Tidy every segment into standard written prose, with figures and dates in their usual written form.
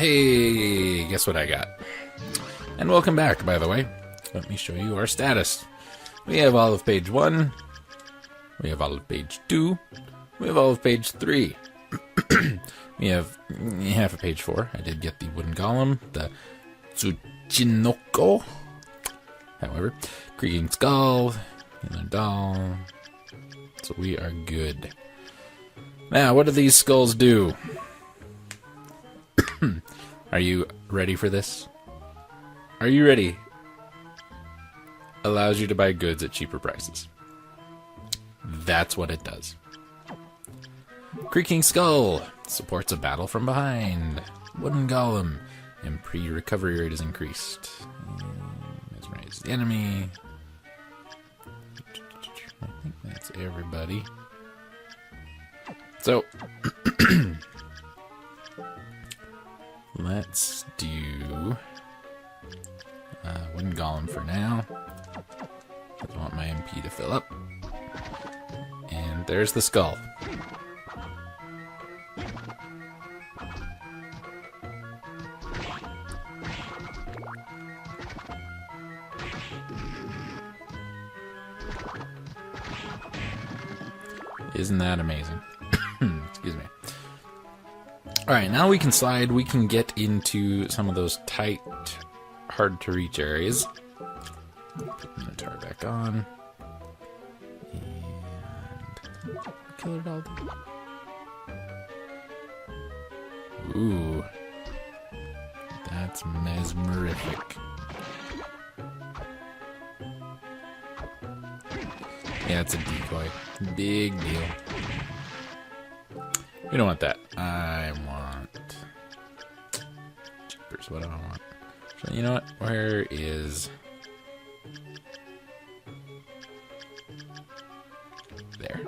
Hey, guess what I got? And welcome back, by the way. Let me show you our status. We have all of page 1. We have all of page 2. We have all of page 3. We have half of page 4. I did get the wooden golem, the Tsuchinoko. However, creaking skull, another doll. So we are good. Now, what do these skulls do? Are you ready for this? Are you ready? Allows you to buy goods at cheaper prices. That's what it does. Creaking skull supports a battle from behind. Wooden golem, and pre-recovery rate is increased. Mesmerize the enemy. I think that's everybody. So let's do wooden golem for now. I want my MP to fill up. And there's the skull. Isn't that amazing? Excuse me. Alright, now we can slide. We can get into some of those tight, hard to reach areas. Put the Minotaur back on. And killer doll. Ooh. That's mesmerific. Yeah, it's a decoy. Big deal. We don't want that. I want... Jeepers, what do I want? So, you know what? Where is... There.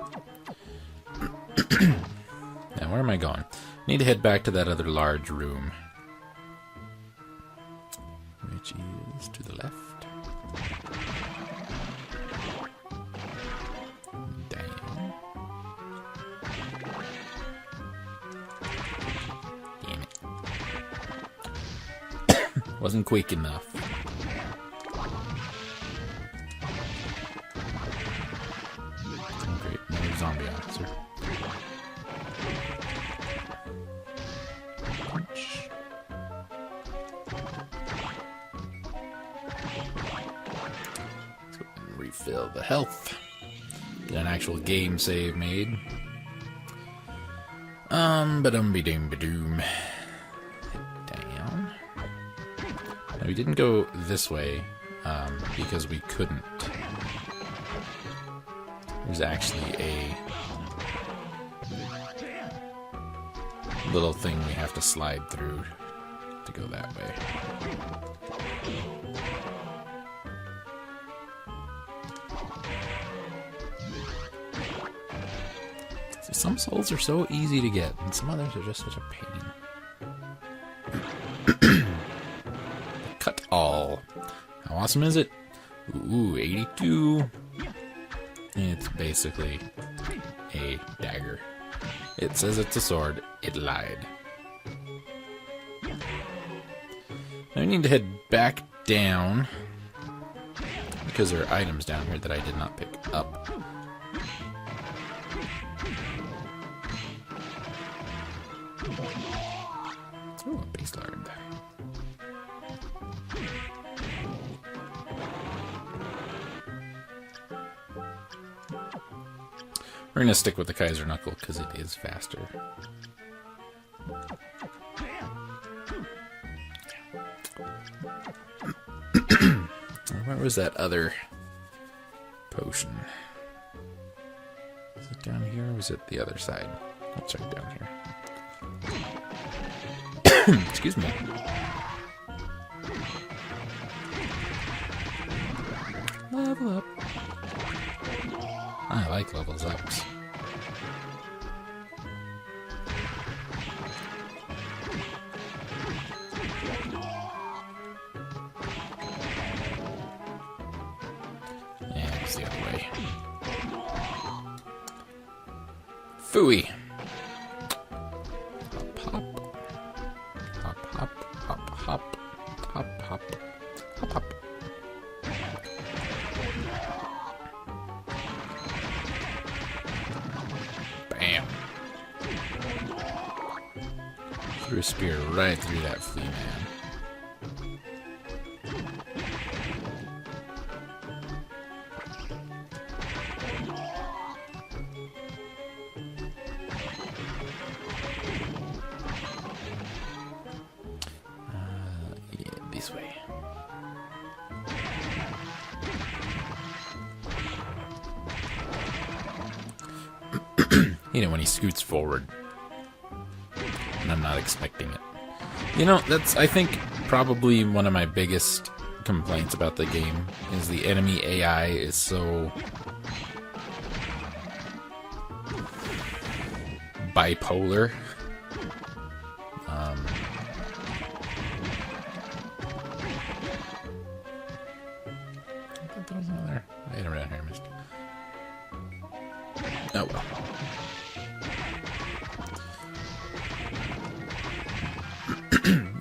Now, where am I going? I need to head back to that other large room. Which is to the left. Wasn't quick enough. Oh, great, another zombie officer. Punch. Let's go and refill the health. Get an actual game save made. Ba-dum-be-doom-ba-doom. We didn't go this way because we couldn't. There's actually a little thing we have to slide through to go that way. So some souls are so easy to get, and some others are just such a pain. Cut all. How awesome is it? Ooh, 82. It's basically a dagger. It says it's a sword. It lied. Now we need to head back down because there are items down here that I did not pick up. Ooh, a base lard. We're going to stick with the Kaiser Knuckle because it is faster. Where was that other potion? Is it down here or was it the other side? I'll check down here. Excuse me. Level up. I like levels ups. Yeah, it's the other way. Phooey. Pop. Pop, pop. Threw a spear right through that flea man. Yeah, this way. You know, when he scoots forward. And I'm not expecting it. You know, that's, I think, probably one of my biggest complaints about the game, is the enemy AI is so bipolar. I hit around here, missed. Oh well.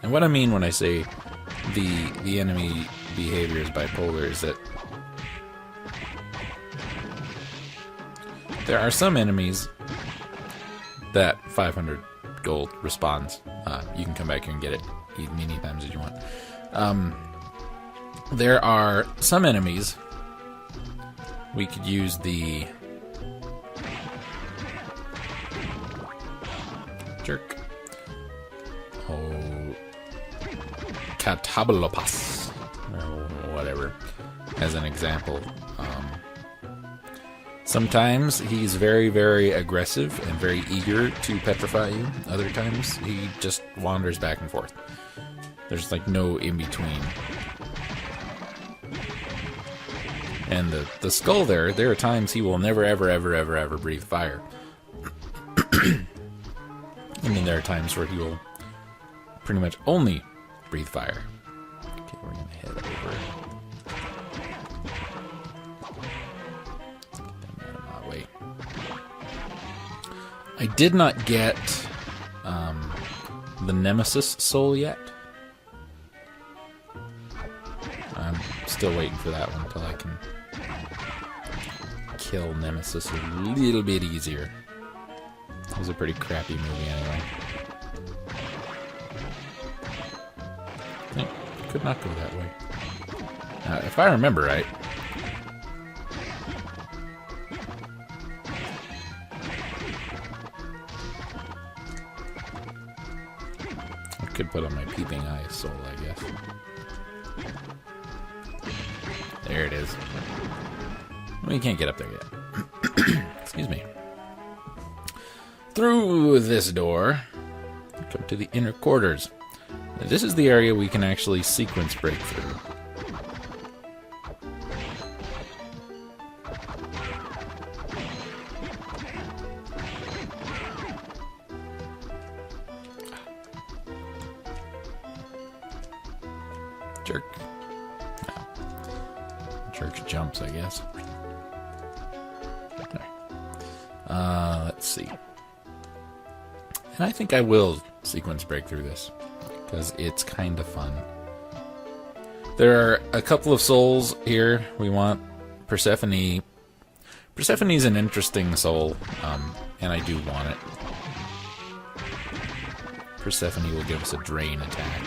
And what I mean when I say the enemy behavior is bipolar is that there are some enemies that 500 gold respawns. You can come back here and get it as many times as you want. There are some enemies we could use the jerk. Oh, Catabalopas, or whatever, as an example. Sometimes he's very, very aggressive and very eager to petrify you. Other times he just wanders back and forth. There's like no in-between. And the skull there are times he will never, ever, ever, ever, ever breathe fire. And then there are times where he will pretty much only breathe fire. Okay, we're gonna head over. Get them out of my way. I did not get the Nemesis soul yet. I'm still waiting for that one until I can kill Nemesis a little bit easier. It was a pretty crappy movie anyway. Nope, could not go that way. If I remember right, I could put on my peeping eye soul, I guess. There it is. Well, you can't get up there yet. Excuse me. Through this door, come to the inner quarters. Now, this is the area we can actually sequence break through. Jerk. No. Jerk's jumps, I guess. There. Let's see. And I think I will sequence break through this, because it's kind of fun. There are a couple of souls here. We want Persephone. Persephone's an interesting soul, and I do want it. Persephone will give us a drain attack.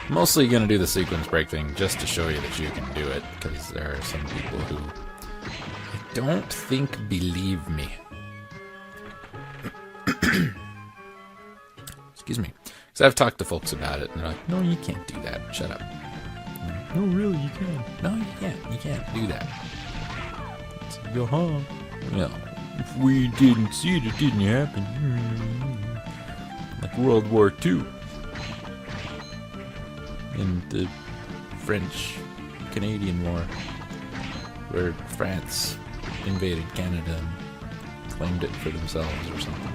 Mostly going to do the sequence break thing just to show you that you can do it, because there are some people who I don't think believe me. Excuse me. Because I've talked to folks about it, and they're like, no, you can't do that. Shut up. Like, no, really, you can. No, you can't. You can't do that. It's like, huh? Well, if we didn't see it, it didn't happen. Like World War II. In the French-Canadian War, where France invaded Canada and claimed it for themselves or something.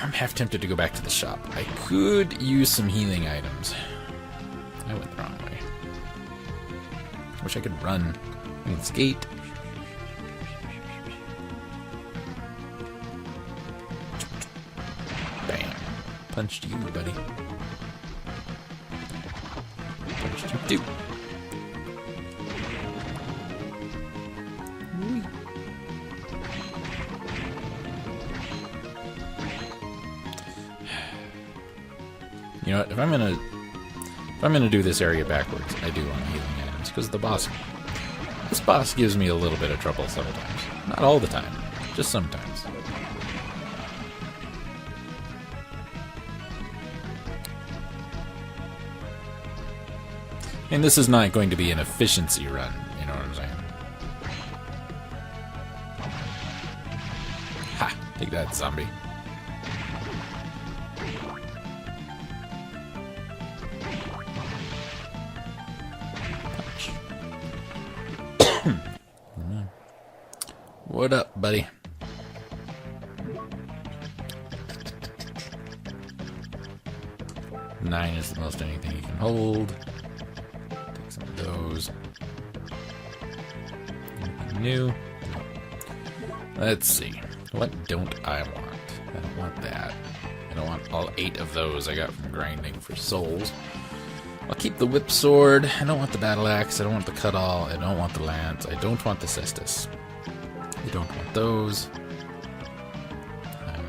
I'm half tempted to go back to the shop. I could use some healing items. I went the wrong way. Wish I could run. I can skate. Bam. Punched you, buddy. Punched you too. You know what? If I'm gonna do this area backwards, I do want healing items because this boss gives me a little bit of trouble sometimes. Not all the time, just sometimes. And this is not going to be an efficiency run, you know what I'm saying? Ha! Take that, zombie. What up, buddy? Nine is the most anything you can hold. Take some of those. Anything new? Let's see. What don't I want? I don't want that. I don't want all 8 of those I got from grinding for souls. I'll keep the whip sword. I don't want the battle axe. I don't want the cut-all. I don't want the lance. I don't want the cestus. I don't want those. I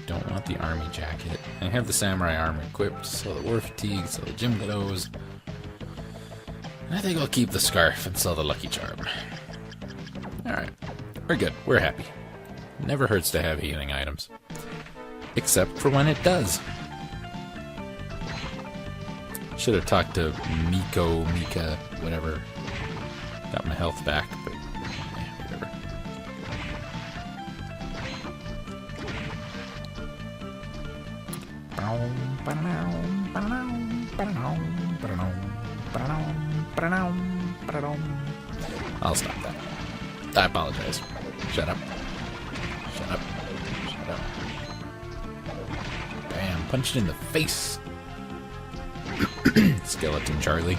don't want the army jacket. I have the samurai armor equipped, so the war fatigue, so the gym clothes. I think I'll keep the scarf and sell the lucky charm. Alright, we're good. We're happy. Never hurts to have healing items. Except for when it does. Should have talked to Mika, whatever. Got my health back, but yeah, whatever. I'll stop that. I apologize. Shut up. Shut up. Shut up. Bam, punched in the face. Skeleton Charlie.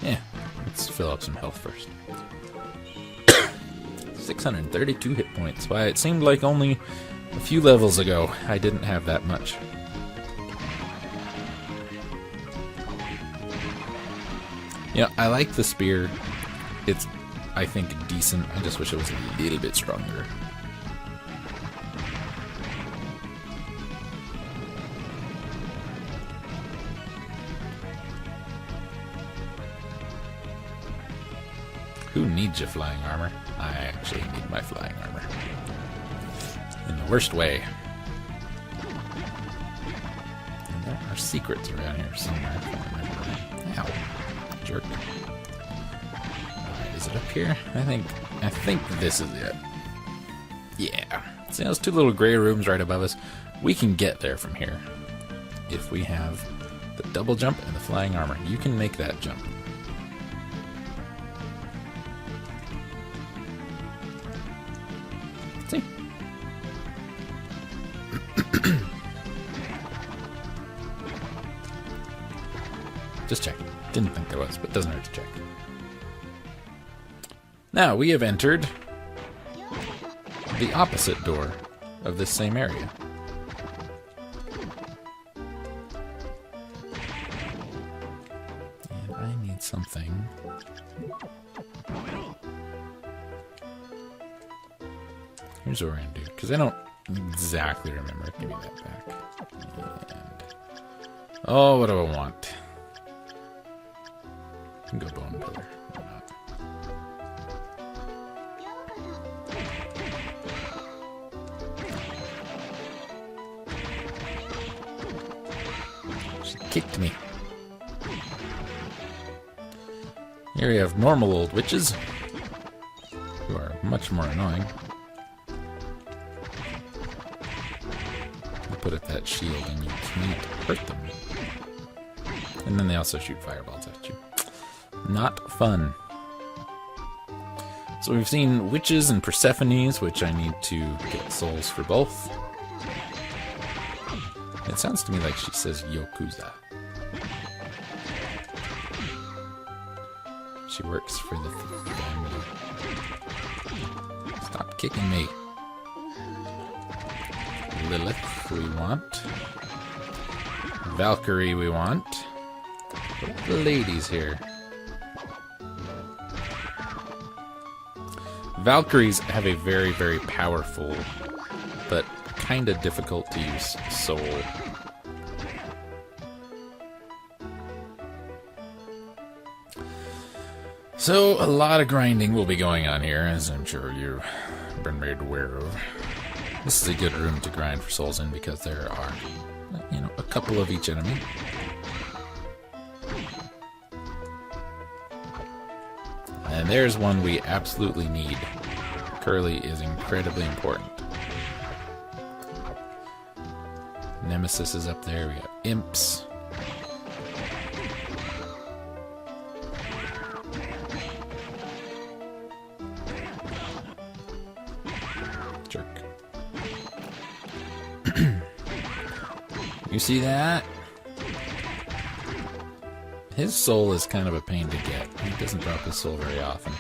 Yeah, let's fill up some health first. 632 hit points. Why, it seemed like only a few levels ago I didn't have that much. Yeah, I like the spear. It's, I think, decent. I just wish it was a little bit stronger. Who needs your flying armor? I actually need my flying armor. In the worst way. And there are secrets around here somewhere. Ow. Jerk. Alright, is it up here? I think this is it. Yeah. See those 2 little gray rooms right above us? We can get there from here. If we have the double jump and the flying armor. You can make that jump. See? Just check. Didn't think there was, but doesn't hurt to check. Now we have entered the opposite door of this same area. And I need something. Here's what we're gonna do, because I don't exactly remember. Give me that back. And oh, what do I want? I can go bone pillar. Why not? She kicked me. Here we have normal old witches, who are much more annoying. put up that shield and you can't hurt them. And then they also shoot fireballs at you. Not fun. So we've seen witches and Persephones, which I need to get souls for both. It sounds to me like she says Yokuza. She works for the family. Stop kicking me. Lilith we want. Valkyrie we want. What are the ladies here? Valkyries have a very, very powerful, but kind of difficult to use soul. So, a lot of grinding will be going on here, as I'm sure you've been made aware of. This is a good room to grind for souls in because there are, you know, a couple of each enemy. And there's one we absolutely need. Curly is incredibly important. Nemesis is up there. We got imps. Jerk. You see that? His soul is kind of a pain to get. He doesn't drop his soul very often.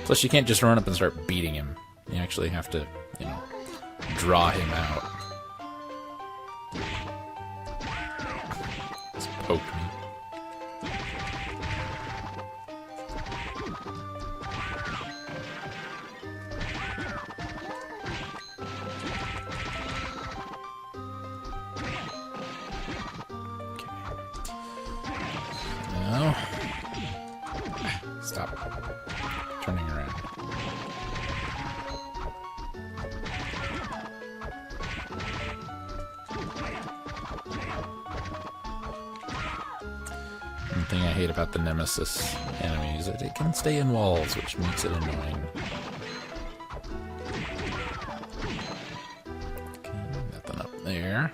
Plus, you can't just run up and start beating him. You actually have to, you know, draw him out. Just poke me. No. Stop turning around. One thing I hate about the Nemesis enemies is that it can stay in walls, which makes it annoying. Okay, nothing up there.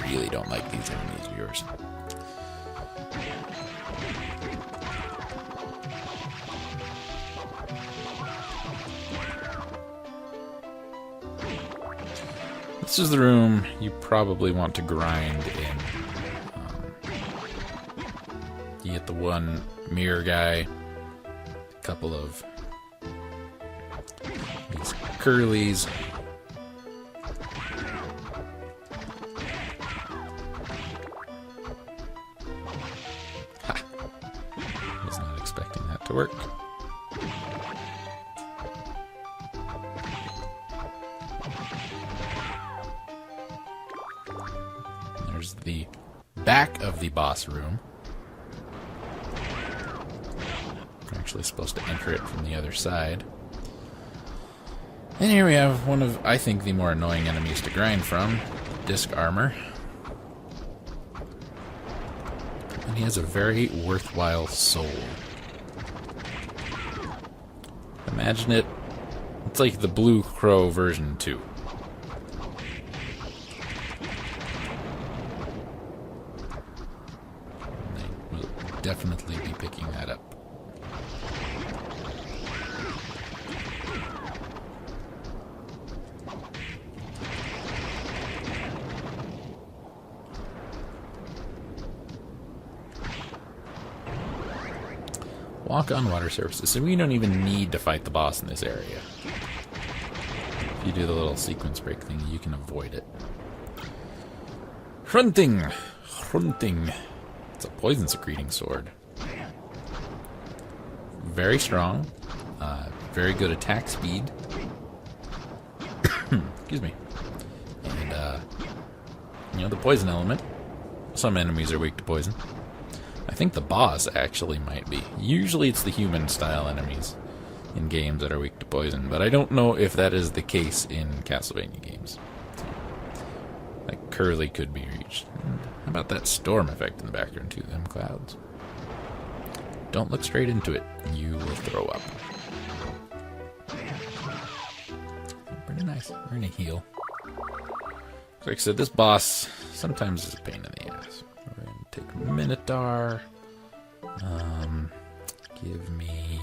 Really don't like these enemies of yours. This is the room you probably want to grind in. You get the one mirror guy, a couple of these curlies. Was not expecting that to work. There's the back of the boss room. We're actually supposed to enter it from the other side. And here we have one of, I think, the more annoying enemies to grind from. Disc armor. And he has a very worthwhile soul. Imagine it. It's like the Blue Crow version 2. And I will definitely be picking that up. Walk on water surfaces, so we don't even need to fight the boss in this area. If you do the little sequence break thing, you can avoid it. Hrunting! Hrunting. It's a poison secreting sword. Very strong. Very good attack speed. Excuse me. And, you know, the poison element. Some enemies are weak to poison. I think the boss actually might be. Usually it's the human-style enemies in games that are weak to poison, but I don't know if that is the case in Castlevania games. Like Curly could be reached. And how about that storm effect in the background too? Them clouds. Don't look straight into it. You will throw up. Pretty nice. We're gonna heal. Like I said, this boss sometimes is a pain in the ass. We're gonna take Minotaur. Give me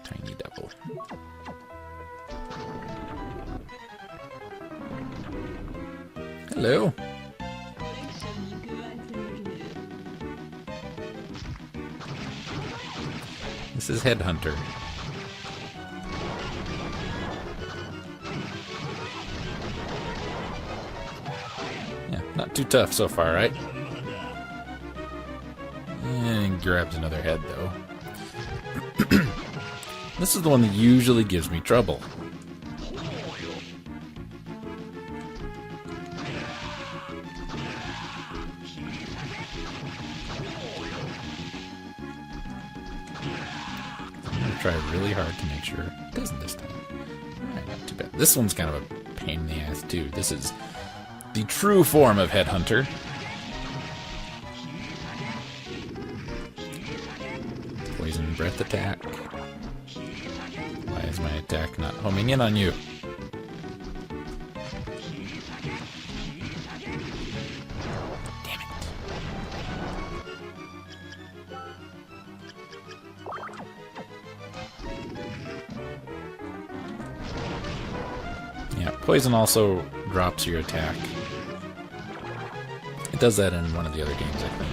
Tiny Devil. Hello. This is Headhunter. Yeah, not too tough so far, right? And grabbed another head, though. This is the one that usually gives me trouble. I'm going to try really hard to make sure it doesn't this time. Alright, not too bad. This one's kind of a pain in the ass, too. This is the true form of Headhunter. Poison breath attack. Why is my attack not homing in on you? Damn it. Yeah, poison also drops your attack. It does that in one of the other games, I think.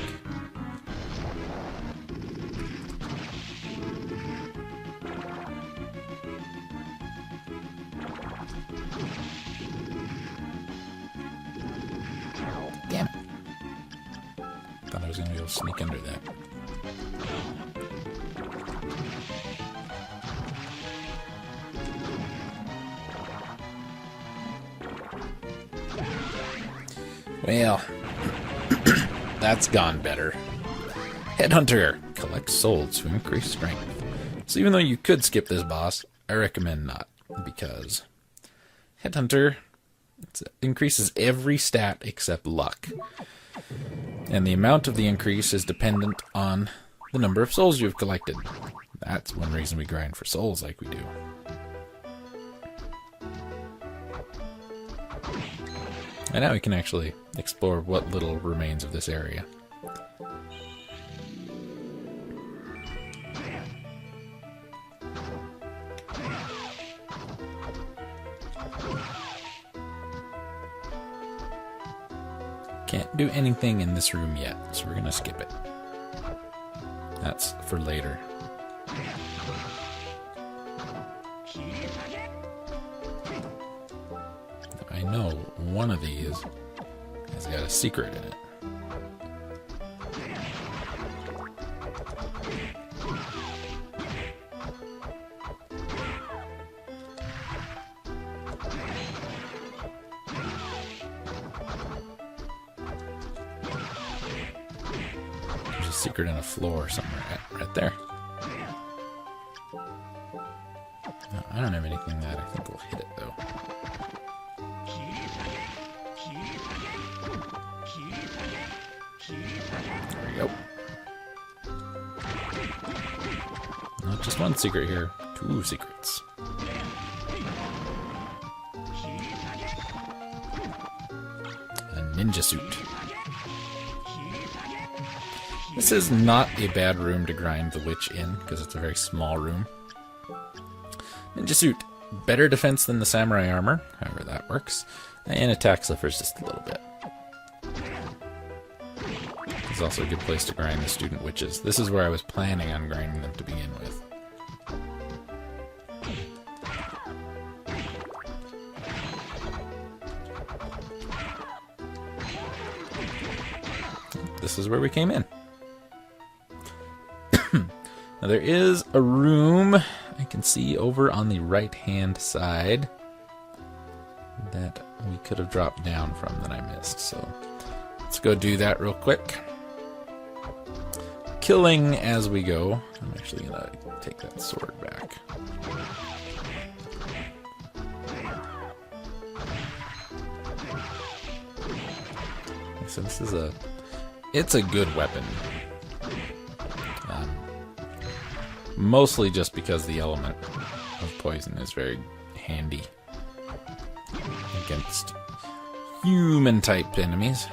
Damn it. Thought I was going to be able to sneak under that. Well, that's gone better. Headhunter collects souls to increase strength. So even though you could skip this boss, I recommend not, because Headhunter increases every stat except luck. And the amount of the increase is dependent on the number of souls you've collected. That's one reason we grind for souls like we do. And now we can actually explore what little remains of this area. Can't do anything in this room yet, so we're gonna skip it. That's for later. I know one of these has got a secret in it. There's a secret in a floor somewhere, right there. No, I don't have anything that I think will hit it though. There we go. Not just one secret here, two secrets. A ninja suit. This is not a bad room to grind the witch in, because it's a very small room. Ninja suit. Better defense than the samurai armor, however that works. And attack suffers just a little bit. It's also a good place to grind the student witches. This is where I was planning on grinding them to begin with. This is where we came in. Now there is a room I can see over on the right-hand side that we could have dropped down from that I missed. So let's go do that real quick. Killing as we go. I'm actually going to take that sword back. So this is it's a good weapon. Mostly just because the element of poison is very handy against human-type enemies.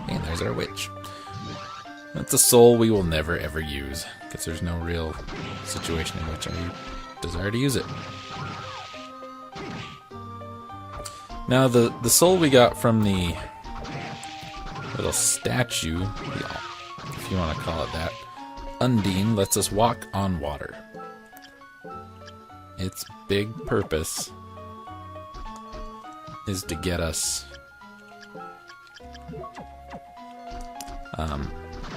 And there's our witch. That's a soul we will never ever use, because there's no real situation in which I desire to use it. Now, the soul we got from the little statue, if you want to call it that, Undine, lets us walk on water. Its big purpose is to get us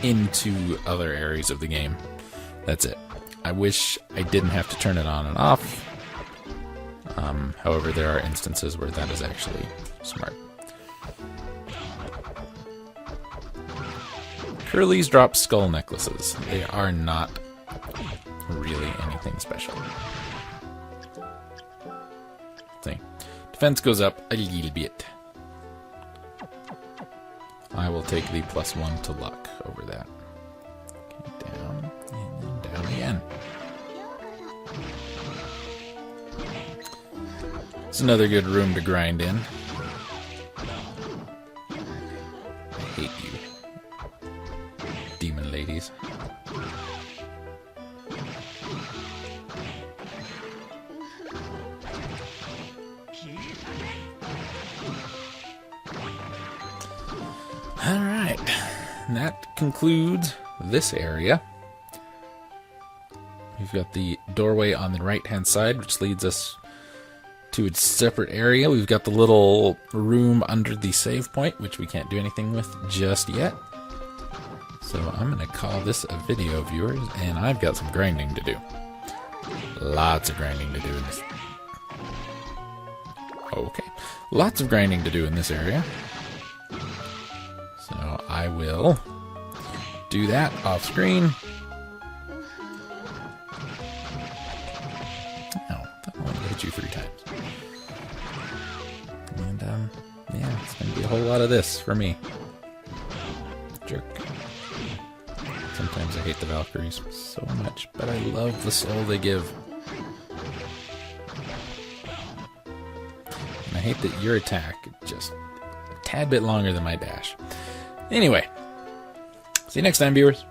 into other areas of the game. That's it. I wish I didn't have to turn it on and off. However, there are instances where that is actually smart. Curly's drop skull necklaces. They are not really anything special. See, defense goes up a little bit. I will take the +1 to luck over that. Okay, down, and then down again. It's another good room to grind in. I hate you, demon ladies. Alright, that concludes this area. We've got the doorway on the right-hand side, which leads us to its separate area. We've got the little room under the save point, which we can't do anything with just yet. So I'm going to call this a video, viewers, and I've got some grinding to do. Lots of grinding to do in this. Okay, lots of grinding to do in this area. So I will do that off screen. Oh, that only hit you 3 times. And yeah, it's gonna be a whole lot of this for me. Jerk. Sometimes I hate the Valkyries so much, but I love the soul they give. And I hate that your attack is just a tad bit longer than my dash. Anyway, see you next time, viewers.